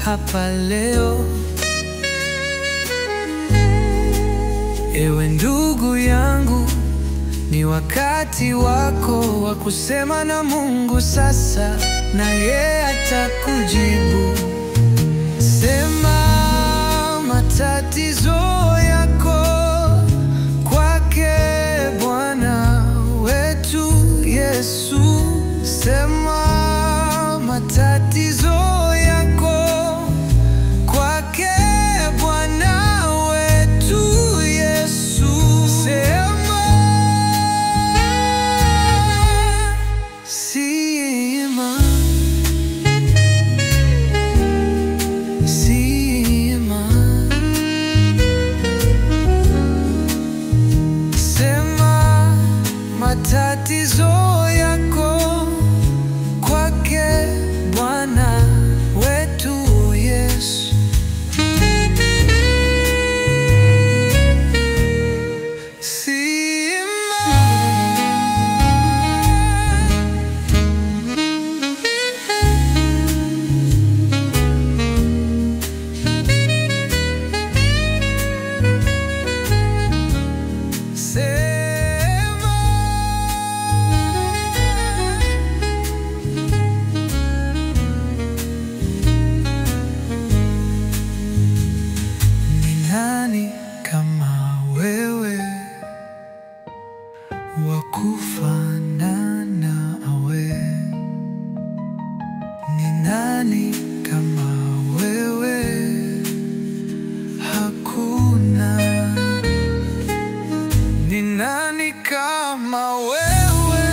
hapa leo. Ewe ndugu yangu, ni wakati wako wa kusema na Mungu sasa, na yeye atakujibu. Sema matatizo yako kwake Bwana wetu Yesu. Sema matatizo yako kwake Bwana wetu Yesu. Sema, sema, sema, sema matatizo yako kwake Bwana wetu Yesu. Nani kama wewe wakufanana nawe? Ni nani kama wewe? Hakuna. Ni nani kama wewe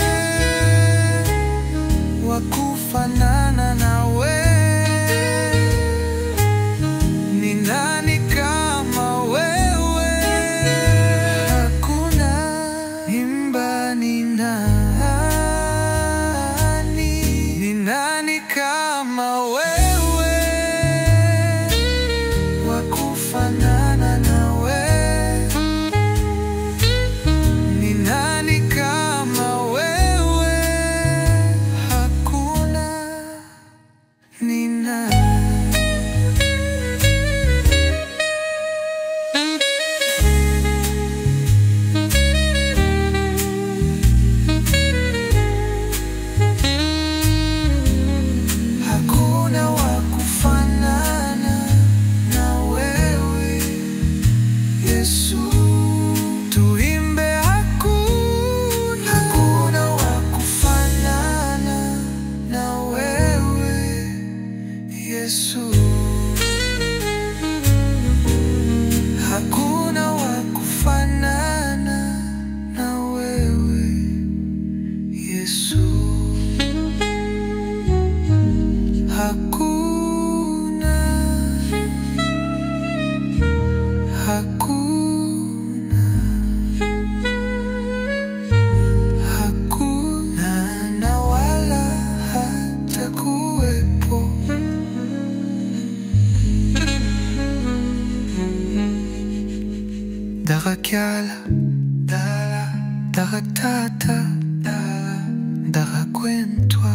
wakufanana nawe? Ni nani kama wewe? Hakuna. Imba, ni nani? Ni nani kama wewe wakufanana nawe? Ni nani kama wewe? Hakuna. Ni nani? Hakuna wakufanana na wewe Yesu. Tuimbe hakuna. Hakuna wakufanana na wewe Yesu. Hakuna wakufanana na wewe Yesu. Hakuna, hakuna, hakuna na wala hatakuwepo. Darakyala, dara, daratata, dara, darakwentwa.